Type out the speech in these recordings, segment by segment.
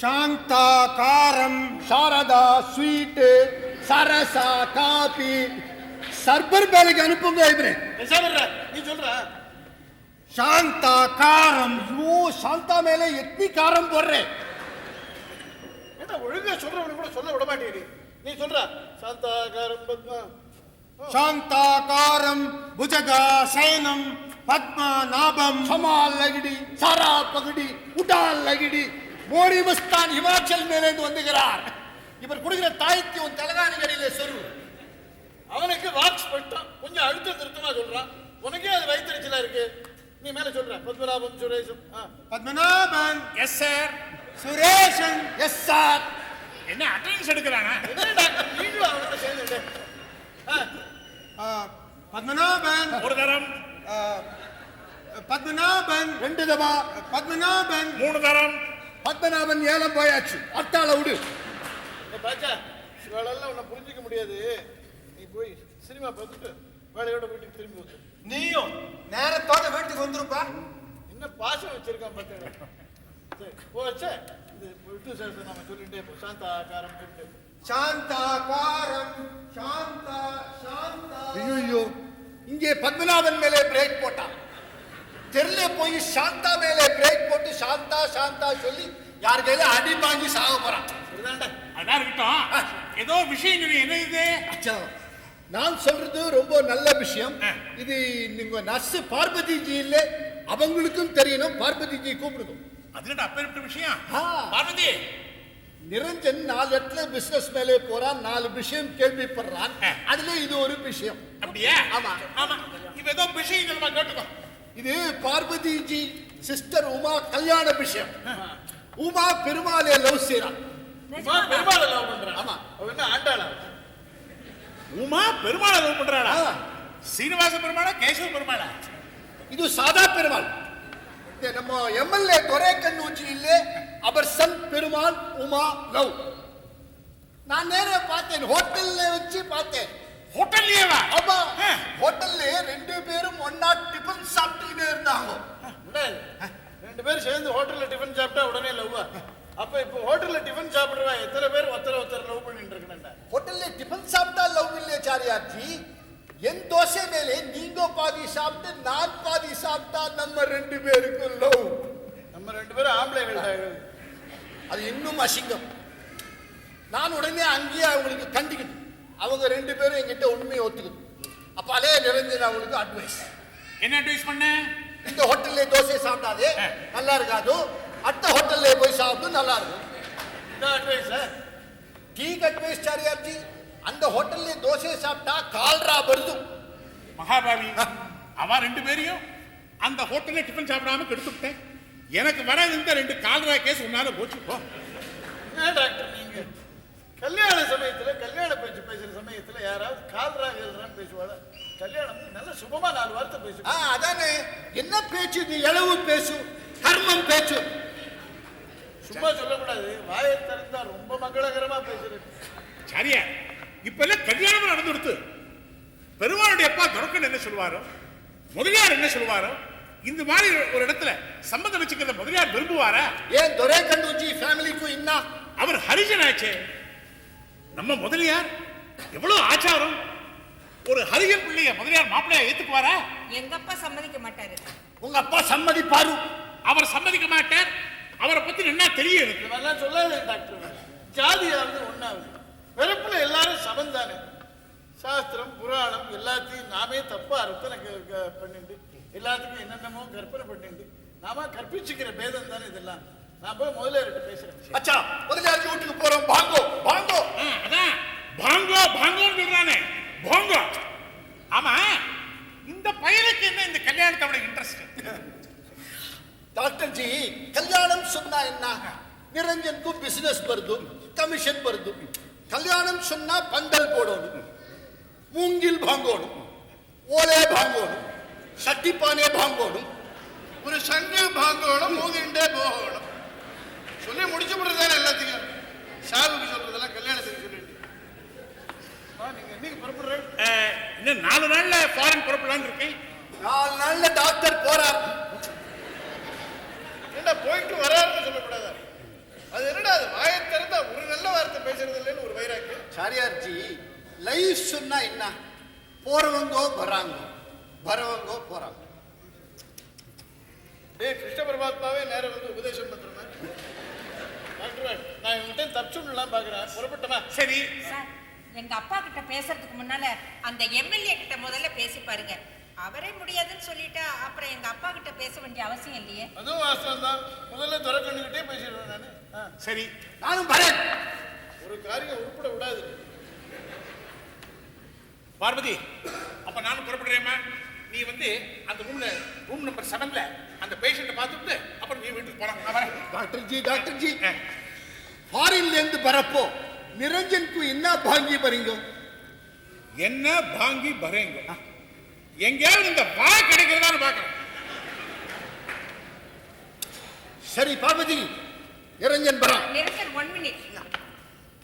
சாந்தா காரம், Sharada sweet, Sarasa coffee. சர்பர் பேலுக்கு அனுப்புங்க இப்ரே. நீ சொல்ற சாந்தா காரம். ஐயோ சாந்தா மேல எத்தனை காரம் போடுறே? என்ன ஒழுங்கா சொல்றவனு கூட சொல்ல விட மாட்டேங்குது. நீ சொல்ற சாந்தா காரம் பத்மா. சாந்தா காரம் புஜகா சயனம் பத்மா நாபம் சமால் லகிடி சாரா பகடி உடால் லகிடி. மோடி மஸ்தான் ஹிமாச்சல் மேலேந்து வந்துகிறார். இவர் கொடுக்கிற தாய்க்கு உன் தலகாணி கடையில சொரு. அவனுக்கு வாக்ஸ் பட்டான், கொஞ்சம் அழுத்த திருத்தமா சொல்றான். உனக்கே அது வயிற்றுச்சலா இருக்கு. நீ மேல சொல்ற Padmanabham Suresham. Padmanabhan yes sir. Sureshan yes sir. என்ன அட்டெண்டன்ஸ் எடுக்கிறானா? என்ன டாக்டர் நீங்களும் அவனோட சேர்ந்து பத்மநாபன் ஒரு தரம், பத்மநாபன் ரெண்டு தபா, பத்மநாபன் மூணு தரம். பத்மநாபன் ஏலம் போயாச்சு. அத்தாள விடு. பாச்சா இவளெல்லாம் உன்னை புரிஞ்சிக்க முடியாது. நீ போய் சினிமா பார்த்துட்டு வேலையோட வீட்டுக்கு திரும்பி வந்து. நீயும் நேரத்தோட வீட்டுக்கு வந்துருப்பா. என்ன பாசம் வச்சிருக்கான் பார்த்தேன். சரி போச்சே. இது விட்டு சேர்த்து நம்ம சொல்லிட்டே போ. சாந்தா காரம் சொல்லிட்டு சாந்தா காரம் சாந்தா சாந்தா. ஐயோ இங்கே பத்மநாபன் மேலே பிரேக் போட்டான். தெருல போய் சாந்தா மேலே பிரேக் போட்டு சாந்தா சாந்தா சொல்லி யார் கையில அடி வாங்கி சாக போறான். சரிதான்டா. அதான் இருக்கட்டும். ஏதோ விஷயம் சொல்லி என்ன இது? அச்சா நான் சொல்றது ரொம்ப நல்ல விஷயம். இது நீங்க நர்ஸ் பார்வதி ஜி இல்ல, அவங்களுக்கும் தெரியணும். பார்வதி ஜி கூப்பிடுங்க. அதுல அப்பேற்பட்ட விஷயம். ஆ. பார்வதி, நிரஞ்சன் 4 இடத்துல பிசினஸ் மேலே போறான். 4 விஷயம் கேள்விப்படுறான். அதுல இது ஒரு விஷயம். அப்படியே? ஆமா. ஆமா. இப்ப ஏதோ விஷயம் நம்ம கேட்டுக்கோ. இது பார்வதி ஜி சிஸ்டர் உமா கல்யாண விஷயம். உமா பெருமாளே லவ் செய்றான். உமா பெருமாளை லவ் பண்றான். ஆமா. அவ என்ன ஆண்டாளா? உமா பெருமாளை லவ் பண்றாளா? ஆ. சீனிவாச பெருமாளா கேசவ பெருமாளா? இது சாதா பெருமாள். இது நம்ம எம்எல்ஏ துரைக்கண்ணூச்சி இல்ல, அவர் சன் பெருமாள் உமா லவ். நான் நேரே பார்த்தேன், ஹோட்டல்ல வச்சு பார்த்தேன். ஹோட்டல்லையேவா? ஆமா, ஹோட்டல்ல 2 பேரும் ஒண்ணா டிபன் சாப்பிட்டுக்கிட்டே இருந்தாங்க. ரெண்டு பேரும் சேர்ந்து ஹோட்டல்ல டிஃபன் சாப்பிட்டா உடனே லவ்வா? அப்ப இப்ப ஹோட்டல்ல டிஃபன் சாப்பிடுறா எத்தனை பேர் ஒருத்தர் லவ் பண்ணிட்டு இருக்கணும்டா? ஹோட்டல்ல டிபன் சாப்பிட்டா லவ் இல்லையே சாரியாச்சி. என் தோசை மேலே நீங்க பாதி சாப்பிட்டு நான் பாதி சாப்பிட்டா நம்ம 2 பேருக்கும் லவ். நம்ம 2 பேரும் ஆம்பளைகள். அது இன்னும் அசிங்கம். நான் உடனே அங்கேயே அவங்களுக்கு கண்டிக்கிட்டு, அவங்க 2 பேரும் என்கிட்ட உண்மையை ஒத்துக்கிட்டு. அப்ப அதே நிரஞ்சன் அவங்களுக்கு அட்வைஸ். என்ன அட்வைஸ் பண்ண? இந்த ஹோட்டல்ல தோசை சாப்பிடாதே, நல்லா இருக்காது. அடுத்த ஹோட்டல்ல போய் சாப்பிட்டு நல்லா இருக்கும். இந்த அட்வைஸ் ठीक अड्वाइस चारियाजी. அந்த ஹோட்டல்ல தோசை சாப்பிட்டா கால்ரா வருது. மகாபாவி, அவ 2 பேரையும் அந்த ஹோட்டல்ல டிஃபன் சாப்பிடாம கெடுத்துட்டேன். எனக்கு வர இந்த 2 கால்ரா கேஸ் உன்னால போச்சு. போ. என்ன டாக்டர் நீங்க கல்யாண சமயத்துல கல்யாண பேச்சு பேசுற சமயத்துல யாராவது கால்ரா கேள்றான்னு பேசுவாங்க? கல்யாணம் நல்ல சுபமா 4 வார்த்தை பேசு. அதானே என்ன பேச்சு? இது எளவு பேசு, கர்மம் பேச்சு. சும்மா சொல்லக்கூடாது, வாயை திறந்தா ரொம்ப மங்களகரமா பேசுறது. சரியா? இப்ப எல்லாம் கல்யாணம் நடந்துடுத்து. பெருமாளுடைய அப்பா துறக்கன் என்ன சொல்லுவாரோ, முதலியார் என்ன சொல்லுவாரோ, இந்த மாதிரி ஒரு இடத்துல சம்பந்தம் வச்சுக்கிறத முதலியார் விரும்புவாரா? ஏன் துரைக்கண்ணூச்சி ஃபேமிலிக்கும் என்ன? அவர் ஹரிஜன் ஆச்சே. நம்ம முதலியார் எவ்வளவு ஆச்சாரம். ஒரு ஹரிஜன் பிள்ளைய முதலியார் மாப்பிள்ளையா ஏத்துக்குவாரா? எங்க அப்பா சம்மதிக்க மாட்டாரு. உங்க அப்பா சம்மதிப்பாரு? அவர் சம்மதிக்க மாட்டார். அவரை பத்தி என்ன தெரியும் எனக்கு? இந்த மாதிரிலாம் சொல்லாது டாக்டர். ஜாதியாவது ஒண்ணாவது, பிறப்புல எல்லாரும் சமந்தானே. சாஸ்திரம் புராணம் எல்லாத்தையும் நாமே தப்பா அர்த்தனை பண்ணிட்டு எல்லாத்துக்கும் என்னென்னமோ கற்பனை பண்ணிட்டு நாம கற்பிச்சுக்கிற பேதம் தானே இதெல்லாம். நான் போய் முதல்ல பேசுறேன். அச்சா, முதலியார் வீட்டுக்கு போறோம். Bongo bongo. அதான் பாங்கோ பாங்கோன்னு சொல்றானே, பாங்கோ. ஆமா, இந்த பையனுக்கு என்ன இந்த கல்யாணத்தோட இன்ட்ரெஸ்ட்? டாக்டர் ஜி, கல்யாணம் சொன்னா என்ன? நிரஞ்சனுக்கும் பிசினஸ் வருது, கமிஷன் வருது. கல்யாணம் சொன்னா பந்தல் போடணும், மூங்கில் பாங்கோணும், ஓலே பாங்கோணும், சட்டிப்பானே பாங்கோணும், ஒரு சங்கு பாங்கோணும், மூங்கிண்டே போகணும். சொல்லி முடிச்சு விடுறதான எல்லாத்தையும். சாவுக்கு சொல்றதெல்லாம் கல்யாணத்துக்கு சொல்லிட்டு நீங்க என்னைக்கு புறப்படுற? இன்னும் 4 நாள்ல ஃபாரின் புறப்படலான்னு இருக்கேன். 4 நாள்ல டாக்டர் போறார். என்ன போயிட்டு வராருன்னு சொல்லக்கூடாதா? அது என்னடா சாரியார்ஜி லைஃப் சொன்னா என்ன? போறவங்கோ வராங்க, வரவங்கோ போறாங்க. டேய் கிருஷ்ண பரமாத்மாவே நேரம் வந்து உபதேசம் பண்றேன். டாக்டர் நான் இவன்கிட்ட தப்பிச்சுடலாம் பாக்குறேன். புறப்பட்டமா? சரி. சார், எங்க அப்பா கிட்ட பேசுறதுக்கு முன்னால அந்த எம்எல்ஏ கிட்ட முதல்ல பேசி பாருங்க. அவரே முடியாதுன்னு சொல்லிட்டா அப்புறம் எங்க அப்பா கிட்ட பேச வேண்டிய அவசியம் இல்லையே. அதுவும் வாஸ்தவம் தான். முதல்ல துறக்கண்ணுகிட்டே பேசிடுவேன் நானு. சரி, நானும் வரேன். ஒரு காரியம் உருப்பட விடாது. பார்வதி, அப்ப நானும் புறப்படுறேம்மா. நீ வந்து அந்த ரூம் நம்பர் 7ல அந்த பேஷண்ட்டை பார்த்துட்டு அப்புறம் நீ வீட்டுக்கு போலாம். நான் வரேன். டாக்டர் ஜி ஃபாரின்ல இருந்து வரப்போ நிரஞ்சனுக்கு என்ன பாங்கி வரீங்க? என்ன பாங்கி பரேங்க? எங்கேயாவது இந்த பாய் கிடைக்கிறதான்னு பார்க்கறேன். சரி பார்வதி, நிரஞ்சன் வரா. நிரஞ்சன் 1 மினிட்.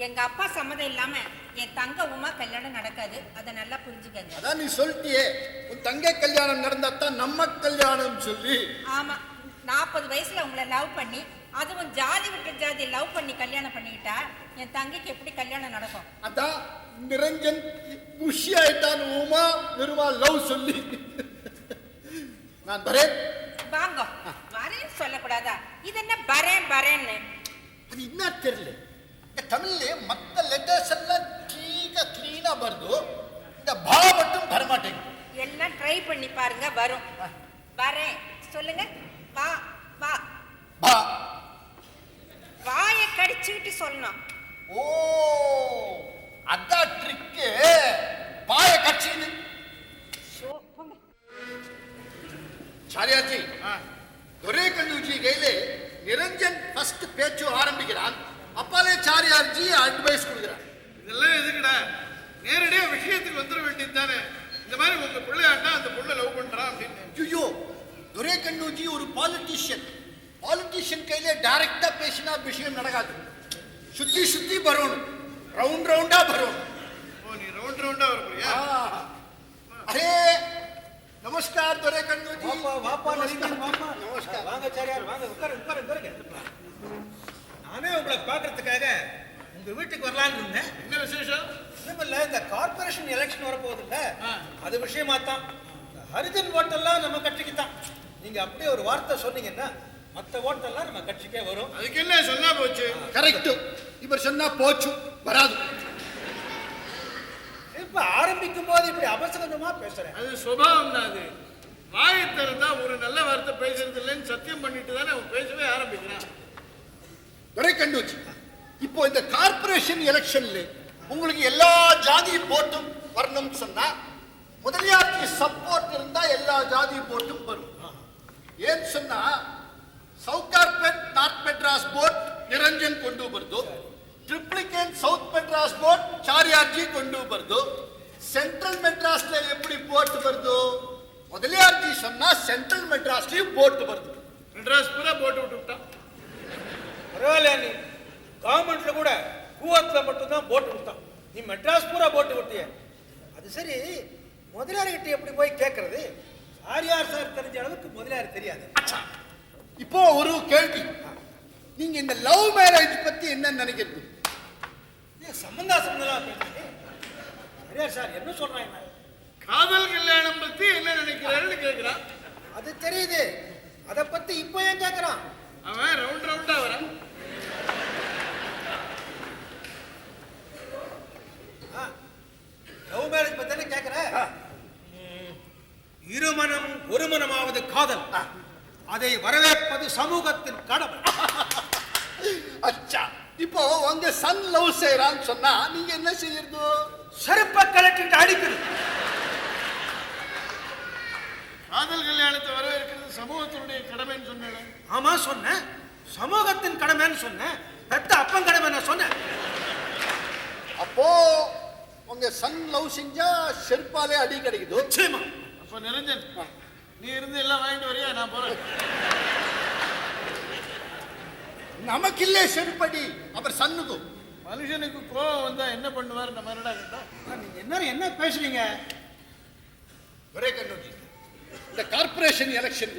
எங்க அப்பா சம்மதம் இல்லாம என் தங்க உமா கல்யாணம் நடக்காது. அதை நல்லா புரிஞ்சுக்கங்க. அதான் நீ சொல்லிட்டியே, உன் தங்கை கல்யாணம் நடந்தாத்தான் நம்ம கல்யாணம் சொல்லி. ஆமா, 40 வயசுல உங்களை லவ் பண்ணி, அதுவும் ஜாதி விட்டு ஜாதி லவ் பண்ணி கல்யாணம் பண்ணிக்கிட்டா என் தங்கைக்கு எப்படி கல்யாணம் நடக்கும்? அதான் நிரஞ்சன் குஷி ஆயிட்டான். உமா நிருமா லவ் சொல்லி. நான் வரேன். வாங்க. வரேன்னு சொல்லக்கூடாதா? இது என்ன வரேன்னு? அது என்ன தெரியல. இந்த தமிழ்ல மத்த லெட்டர்ஸ் எல்லாம் கிளீனா வருது, இந்த பா மட்டும் வரமாட்டேங்குது. எல்லாம் ட்ரை பண்ணி பாருங்க, வரும். வரேன் சொல்லுங்க. வா வா. பா. வாயை கடிச்சுக்கிட்டு சொல்லணும். ஓ, அதான் ட்ரிக்கு. பாய கட்சின்னு. சாரியாஜி, ஒரே கண்ணுஜி கையிலே நிரஞ்சன் ஃபர்ஸ்ட் பேச்சு ஆரம்பிக்கிறான். அப்பாலே சாரியார்ஜி அட்வைஸ் கொடுக்குறான். இதெல்லாம் எதுக்குடா? நேரடியா விஷயத்துக்கு வந்துட வேண்டியது தானே. இந்த மாதிரி உங்க பிள்ளையாட்டா அந்த பொண்ணை லவ் பண்றான் அப்படின்னு. ஐயோ, துரை கண்ணுஜி ஒரு பாலிட்டிஷியன். பாலிட்டிஷியன் கையிலே டைரக்டா பேசினா விஷயம் நடக்காது. சுத்தி சுத்தி வரணும், ரவுண்டா வரணும். ஓ, நீ ரவுண்டா வர போறியா? அரே நமஸ்கார் துரை கண்ணுஜி. வாப்பா நரேந்திரன், வாப்பா. நமஸ்கார். வாங்க சாரியார், வாங்க உட்காருங்க. நானே உங்களை பார்க்கறதுக்காக உங்க வீட்டுக்கு வரலான்னு இருந்தேன். என்ன விசேஷம்? இல்ல, இந்த கார்பரேஷன் எலெக்ஷன் வரப்போகுது இல்ல, அது விஷயமா தான். ஹரிஜன் ஓட்டெல்லாம் நம்ம கட்சிக்கு தான். நீங்க அப்படியே ஒரு வார்த்தை சொன்னீங்கன்னா மற்ற ஓட்டெல்லாம் நம்ம கட்சிக்கே வரும். அதுக்கு என்ன சொன்னா போச்சு? கரெக்ட். இவர் சொன்னா போச்சு, வராது. இப்ப ஆரம்பிக்கும் போது இப்படி அவசரமா பேசுறேன். அது சுபாவம் தான். அது வாயை திறந்தா ஒரு நல்ல வார்த்தை பேசுறது இல்லைன்னு சத்தியம் பண்ணிட்டு தானே அவன் பேசவே ஆரம்பிக்கிறான். துரை கண்ணுஜி, இப்போ இந்த கார்பரேஷன் எலெக்ஷன்ல உங்களுக்கு எல்லா ஜாதி போட்டும் வரணும்னு சொன்னா முதலியாருக்கு சப்போர்ட் இருந்தா எல்லா ஜாதி போட்டும் வரும். ஏன்னு சொன்னா சவுகார்பேட் நார்த் மெட்ராஸ் போர்ட் நிரஞ்சன் கொண்டு வருது, ட்ரிப்ளிகேன் சவுத் மெட்ராஸ் போர்ட் சாரியார்ஜி கொண்டு வருது. சென்ட்ரல் மெட்ராஸ்ல எப்படி போட்டு வருது? முதலியார்ஜி சொன்னா சென்ட்ரல் மெட்ராஸ்லயும் போட்டு வருது. மெட்ராஸ் பூரா போட்டு விட்டுட்டான். பரவாயில்ல, நீ கவர்மெண்ட்ல கூட கூவத்துல மட்டும்தான் போட்டு விட்டான். நீ மெட்ராஸ் பூரா போட்டு விட்டிய. அது சரி, முதலியார்கிட்ட எப்படி போய் கேட்கறது? சாரியார் சார் தெரிஞ்ச அளவுக்கு முதலியார் தெரியாது. இப்போ ஒரு கேள்வி, நீங்க இந்த லவ் மேரேஜ் பத்தி என்ன நினைக்கிறது? சம்பந்தம் பேசுறீங்க. சாரியார் சார் என்ன சொல்றாங்க? காதல் கல்யாணம் பத்தி என்ன நினைக்கிறாருன்னு கேட்கிறான். அது தெரியுது, அதை பத்தி இப்போ ஏன் கேட்கறான்? அவன் ரவுண்டா வரான். லவ் மேரேஜ் பத்தி கேட்கிற? இருமனம் ஒரு மனமாவது காதல், அதை வரவேற்பது சமூகத்தின் கடமை. அச்சா, இப்போ உங்க சன் லவ் செய்யறான்னு சொன்னா நீங்க என்ன செய்யறது? செருப்ப கலட்டிட்டு அடிக்கிறது. காதல் கல்யாணத்தை வரவேற்கிறது சமூகத்தினுடைய கடமைன்னு சொன்னேன். ஆமா சொன்னேன், சமூகத்தின் கடமைன்னு சொன்னேன். பெத்த அப்பன் கடமை நான் சொன்னேன். அப்போ உங்க சன் லவ் செஞ்சா செருப்பாலே அடி கிடைக்குது. நிச்சயமா. அப்ப நிரஞ்சன், நீ இருந்து எல்லாம் வாங்கிட்டு வரியா? நான் போறேன். நமக்கு இல்லே செருப்படி, அவர் சன்னுக்கும். மனுஷனுக்கு கோபம் வந்தா என்ன பண்ணுவார்? நம்ம என்னடா கேட்டா? நீங்க என்ன பேசுறீங்க? ஒரே கண்ணோக்கி, இந்த கார்பரேஷன் எலெக்ஷன்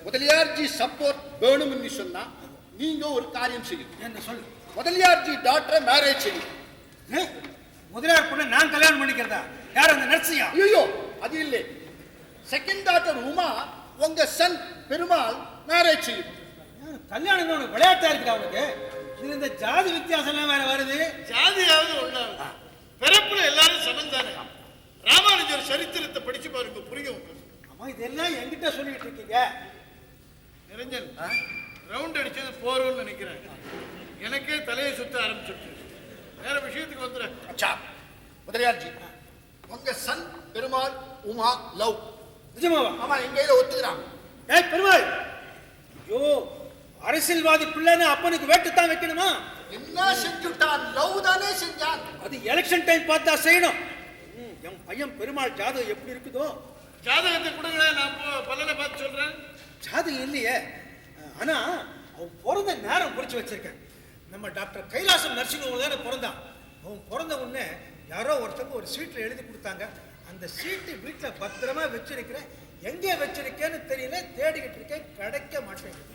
முதலியார்ஜி சப்போர்ட் வேணும்னு சொன்னா நீங்க ஒரு காரியம் செய்யும். என்ன சொல்லு? முதலியார்ஜி டாக்டரை மேரேஜ் செய்யும். முதலியார் பொண்ணை நான் கல்யாணம் பண்ணிக்கிறதா? யார் அந்த நர்சியா? ஐயோ அது இல்லை. செகண்ட் டாட்டர் உமா உங்க சன் பெருமாள் மேரேஜ் செய்யும். கல்யாணம் உனக்கு விளையாட்டா இருக்குதா உனக்கு? இதுல இந்த ஜாதி வித்தியாசம் எல்லாம் வேற வருது. ஜாதியாவது ஒண்ணாவது, பிறப்புல எல்லாரும் சமந்தானே. ராமானுஜர் சரித்திரத்தை படிச்சு பாருங்க, புரியும். அம்மா இதெல்லாம் என்கிட்ட சொல்லிட்டு இருக்கீங்க. நிரஞ்சன், ரவுண்ட் அடிச்சது போறோம்னு நினைக்கிறேன். எனக்கே தலையை சுத்த ஆரம்பிச்சிருச்சு. வேற விஷயத்துக்கு வந்துடுறேன். அச்சா முதலியார்ஜி, உங்க சன் பெருமாள் உமா லவ். நிஜமாவா? ஆமா, எங்க கையில ஒத்துக்கிறான். ஏய் பெருமாள், ஐயோ அரசியல்வாதி பிள்ளைன்னு அப்பனுக்கு வேட்டுத்தான் வைக்கணுமா? என்ன செஞ்சுட்டான்? லவ் தானே செஞ்சான். அது எலெக்ஷன் டைம் பார்த்தா செய்யணும். என் பையன் பெருமாள் ஜாதகம் எப்படி இருக்குதோ. ஜாதகத்தை கொடுங்களேன், நான் பலனை பார்த்து சொல்றேன். ஜாதகம் இல்லையே, ஆனா அவன் பிறந்த நேரம் குறிச்சு வச்சிருக்கேன். நம்ம டாக்டர் கைலாசம் நர்சிங் ஹோம்ல தானே பிறந்தான். அவன் பிறந்த உடனே யாரோ ஒருத்தங்க ஒரு சீட்டில் எழுதி கொடுத்தாங்க. அந்த சீட்டு வீட்டில் பத்திரமா வச்சிருக்கிறேன். எங்கே வச்சிருக்கேன்னு தெரியல, தேடிக்கிட்டு இருக்கேன், கிடைக்க மாட்டேங்குது.